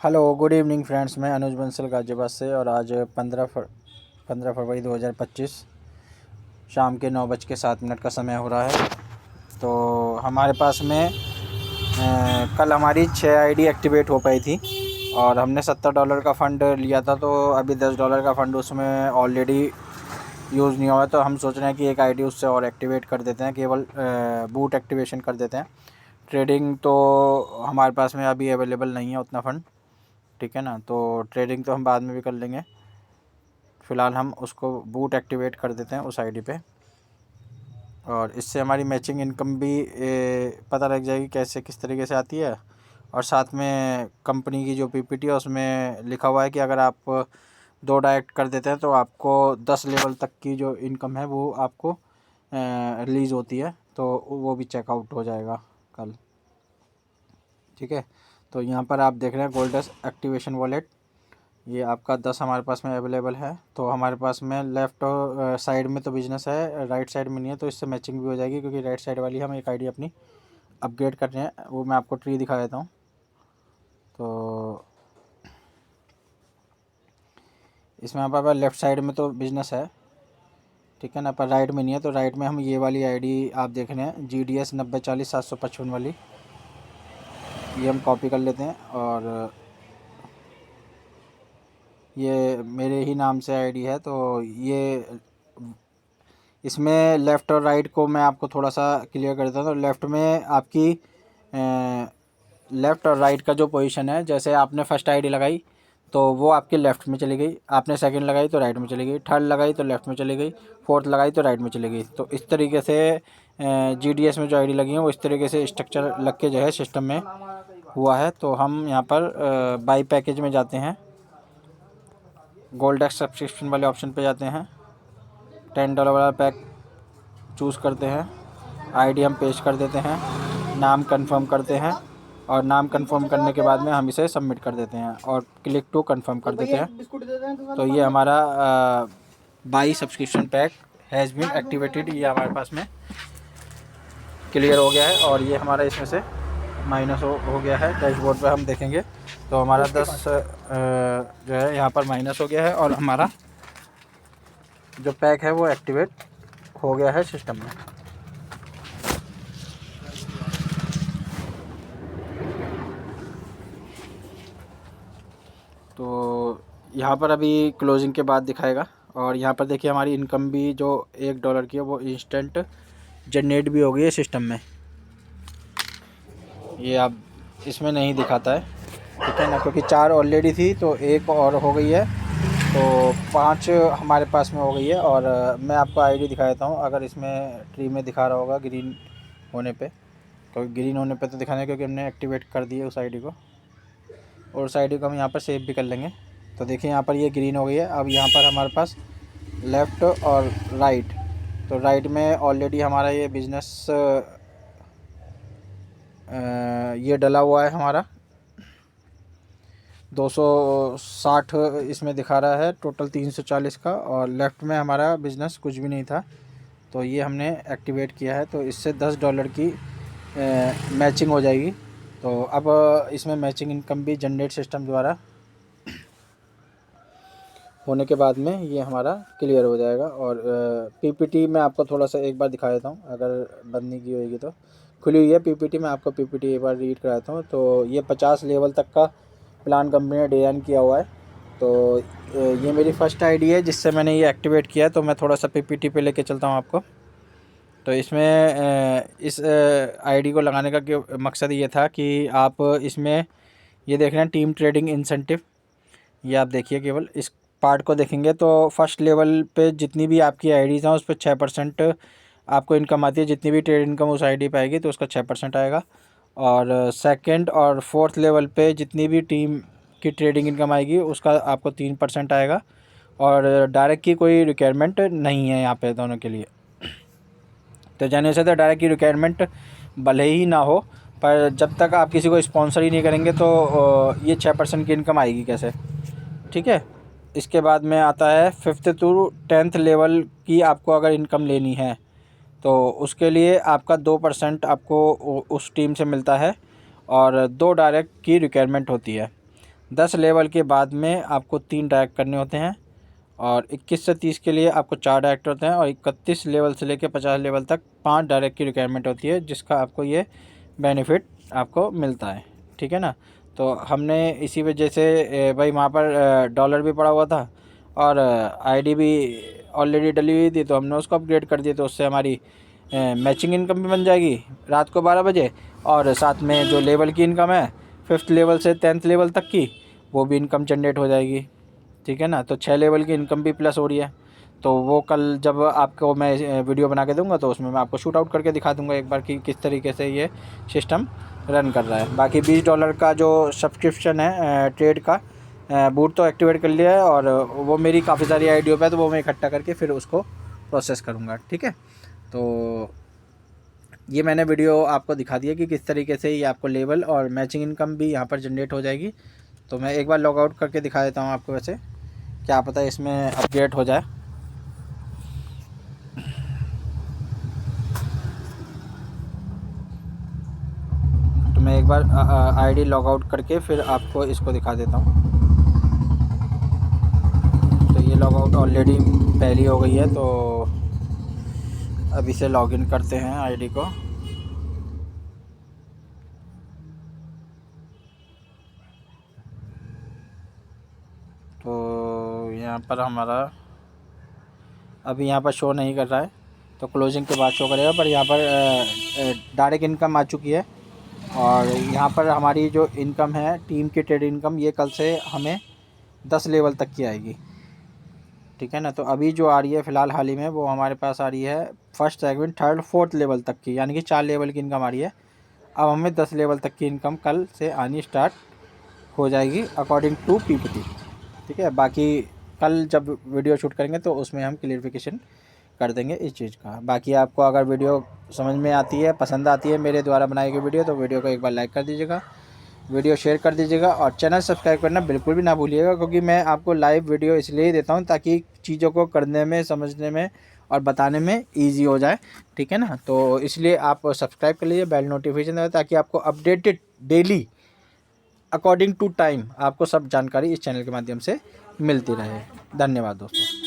Hello good evening friends. मैं अनुज बंसल गाजियाबाद से और आज 15 फरवरी 2025 शाम के 9:07 का समय हो रहा है। तो हमारे पास में कल हमारी 6 आईडी एक्टिवेट हो पाई थी और हमने $70 का फ़ंड लिया था। तो अभी $10 का फ़ंड उसमें ऑलरेडी यूज़ नहीं हुआ है। तो हम सोच रहे हैं कि एक आईडी उससे और एक्टिवेट कर देते हैं, केवल बूट एक्टिवेशन कर देते हैं। ट्रेडिंग तो हमारे पास में अभी अवेलेबल नहीं है उतना फ़ंड, ठीक है ना। तो ट्रेडिंग तो हम बाद में भी कर लेंगे, फ़िलहाल हम उसको बूट एक्टिवेट कर देते हैं उस आईडी पे। और इससे हमारी मैचिंग इनकम भी पता लग जाएगी कैसे किस तरीके से आती है। और साथ में कंपनी की जो पीपीटी है उसमें लिखा हुआ है कि अगर आप 2 डायरेक्ट कर देते हैं तो आपको 10 लेवल तक की जो इनकम है वो आपको रिलीज़ होती है। तो वो भी चेकआउट हो जाएगा कल, ठीक है। तो यहाँ पर आप देख रहे हैं गोल्डस्ट एक्टिवेशन वॉलेट, ये आपका 10 हमारे पास में अवेलेबल है। तो हमारे पास में लेफ़्ट साइड में तो बिजनेस है, राइट साइड में नहीं है। तो इससे मैचिंग भी हो जाएगी, क्योंकि राइट साइड वाली हम एक आईडी अपनी अपग्रेड कर रहे हैं। वो मैं आपको ट्री दिखा देता हूँ। तो इसमें हमारे पास लेफ़्ट साइड में तो बिजनेस है, ठीक है ना, पर राइट में नहीं है। तो राइट में हम ये वाली आईडी आप देख रहे हैं GDS 9040-755 वाली, ये हम कॉपी कर लेते हैं। और ये मेरे ही नाम से आईडी है। तो ये इसमें लेफ़्ट और राइट को मैं आपको थोड़ा सा क्लियर कर देता हूँ। तो लेफ़्ट में आपकी लेफ़्ट और राइट का जो पोजीशन है, जैसे आपने फर्स्ट आईडी लगाई तो वो आपके लेफ़्ट में चली गई, आपने सेकंड लगाई तो राइट में चली गई, थर्ड लगाई तो लेफ़्ट में चली गई, फोर्थ लगाई तो राइट में चली गई। तो इस तरीके से GDS में जो आईडी लगी है वो इस तरीके से स्ट्रक्चर लग के जो है सिस्टम में हुआ है। तो हम यहाँ पर बाई पैकेज में जाते हैं, गोल्ड एक्स सब्सक्रिप्शन वाले ऑप्शन पे जाते हैं, $10 वाला पैक चूज़ करते हैं, आईडी हम पेस्ट कर देते हैं, नाम कंफर्म करते हैं और नाम कंफर्म करने के बाद में हम इसे सबमिट कर देते हैं और क्लिक टू कंफर्म कर देते हैं। तो ये हमारा buy subscription pack has been activated, ये हमारे पास में क्लियर हो गया है। और ये हमारा इसमें से माइनस हो गया है, डैशबोर्ड पे हम देखेंगे तो हमारा 10 जो है यहाँ पर माइनस हो गया है और हमारा जो पैक है वो एक्टिवेट हो गया है सिस्टम में। तो यहाँ पर अभी क्लोजिंग के बाद दिखाएगा। और यहाँ पर देखिए हमारी इनकम भी जो $1 की है वो इंस्टेंट जनरेट भी हो गई है सिस्टम में। ये आप इसमें नहीं दिखाता है, ठीक है ना, क्योंकि 4 ऑलरेडी थी तो एक और हो गई है, तो 5 हमारे पास में हो गई है। और मैं आपको आईडी दिखा देता हूँ। अगर इसमें ट्री में दिखा रहा होगा ग्रीन होने पे, तो ग्रीन होने पे तो दिखाना है क्योंकि हमने एक्टिवेट कर दी है उस आईडी को, और उस आईडी को हम यहाँ पर सेव भी कर लेंगे। तो देखिए यहाँ पर ये ग्रीन हो गई है। अब यहाँ पर हमारे पास लेफ़्ट और राइट, तो राइट में ऑलरेडी हमारा ये बिज़नेस ये डला हुआ है हमारा 260 इसमें दिखा रहा है, टोटल 340 का। और लेफ़्ट में हमारा बिज़नेस कुछ भी नहीं था, तो ये हमने एक्टिवेट किया है। तो इससे $10 की मैचिंग हो जाएगी। तो अब इसमें मैचिंग इनकम भी जनरेट सिस्टम द्वारा होने के बाद में ये हमारा क्लियर हो जाएगा। और पीपीटी में आपको थोड़ा सा एक बार दिखा देता हूँ, अगर बंद नहीं की होगी तो खुली हुई है पीपीटी में, आपको पीपीटी एक बार रीड कराता हूँ। तो ये 50 लेवल तक का प्लान कंपनी ने डिज़ाइन किया हुआ है। तो ये मेरी फ़र्स्ट आईडी है जिससे मैंने ये एक्टिवेट किया है। तो मैं थोड़ा सा पीपीटी पे लेके चलता हूँ आपको। तो इसमें इस आईडी को लगाने का मकसद ये था कि आप इसमें ये देख रहे हैं टीम ट्रेडिंग इंसेंटिव, ये आप देखिए, केवल इस पार्ट को देखेंगे तो फर्स्ट लेवल पे जितनी भी आपकी आईडीज़ हैं उस पर 6% आपको इनकम आती है। जितनी भी ट्रेड इनकम उस आईडी पे आएगी तो उसका 6% आएगा। और सेकंड और फोर्थ लेवल पे जितनी भी टीम की ट्रेडिंग इनकम आएगी उसका आपको 3% आएगा। और डायरेक्ट की कोई रिक्वायरमेंट नहीं है यहाँ पे दोनों के लिए। तो जाने से तो डायरेक्ट की रिक्वायरमेंट भले ही ना हो, पर जब तक आप किसी को स्पॉन्सर ही नहीं करेंगे तो ये 6% की इनकम आएगी कैसे, ठीक है। इसके बाद में आता है 5th to 10th लेवल की आपको अगर इनकम लेनी है तो उसके लिए आपका 2% आपको उस टीम से मिलता है और 2 डायरेक्ट की रिक्वायरमेंट होती है। 10 लेवल के बाद में आपको 3 डायरेक्ट करने होते हैं और 21 से 30 के लिए आपको 4 डायरेक्ट होते हैं और 31 लेवल से लेकर 50 लेवल तक 5 डायरेक्ट की रिक्वायरमेंट होती है, जिसका आपको ये बेनिफिट आपको मिलता है। ठीक है ना। तो हमने इसी वजह से भाई वहाँ पर डॉलर भी पड़ा हुआ था और आईडी भी ऑलरेडी डली हुई थी, तो हमने उसको अपग्रेड कर दिया। तो उससे हमारी मैचिंग इनकम भी बन जाएगी रात को 12 बजे, और साथ में जो लेवल की इनकम है 5th लेवल से 10th लेवल तक की, वो भी इनकम जनरेट हो जाएगी। ठीक है ना। तो 6 लेवल की इनकम भी प्लस हो रही है। तो वो कल जब आपको मैं वीडियो बना के दूंगा तो उसमें मैं आपको शूट आउट करके दिखा दूंगा एक बार कि किस तरीके से ये सिस्टम रन कर रहा है। बाकी $20 का जो सब्सक्रिप्शन है ट्रेड का, बूट तो एक्टिवेट कर लिया है और वो मेरी काफ़ी सारी आईडियो पे है, तो वो मैं इकट्ठा करके फिर उसको प्रोसेस करूँगा। ठीक है। तो ये मैंने वीडियो आपको दिखा दिया कि किस तरीके से ये आपको लेवल और मैचिंग इनकम भी यहाँ पर जनरेट हो जाएगी। तो मैं एक बार लॉग आउट करके दिखा देता हूँ आपको, वैसे क्या पता है इसमें अपग्रेड हो जाए। तो मैं एक बार आईडी लॉग आउट करके फिर आपको इसको दिखा देता हूँ। तो ये लॉग आउट ऑलरेडी पहली हो गई है, तो अब इसे लॉगिन करते हैं आईडी को। तो यहाँ पर हमारा अभी यहाँ पर शो नहीं कर रहा है, तो क्लोजिंग के बाद शो करेगा, पर यहाँ पर डायरेक्ट इनकम आ चुकी है। और यहाँ पर हमारी जो इनकम है टीम की ट्रेड इनकम, ये कल से हमें 10 लेवल तक की आएगी। ठीक है ना। तो अभी जो आ रही है फ़िलहाल हाल ही में, वो हमारे पास आ रही है 1st, 2nd, 3rd, 4th level तक की, यानी कि 4 लेवल की इनकम आ रही है। अब हमें 10 लेवल तक की इनकम कल से आनी स्टार्ट हो जाएगी अकॉर्डिंग टू पीपीटी। ठीक है। बाकी कल जब वीडियो शूट करेंगे तो उसमें हम क्लियरिफिकेशन कर देंगे इस चीज़ का। बाकी आपको अगर वीडियो समझ में आती है, पसंद आती है मेरे द्वारा बनाई गई वीडियो, तो वीडियो को एक बार लाइक कर दीजिएगा, वीडियो शेयर कर दीजिएगा और चैनल सब्सक्राइब करना बिल्कुल भी ना भूलिएगा, क्योंकि मैं आपको लाइव वीडियो इसलिए ही देता हूँ ताकि चीज़ों को करने में, समझने में और बताने में ईजी हो जाए। ठीक है ना। तो इसलिए आप सब्सक्राइब कर लीजिए, बेल नोटिफिकेशन दे, ताकि आपको updated daily according to time आपको सब जानकारी इस चैनल के माध्यम से मिलती रहे। धन्यवाद दोस्तों।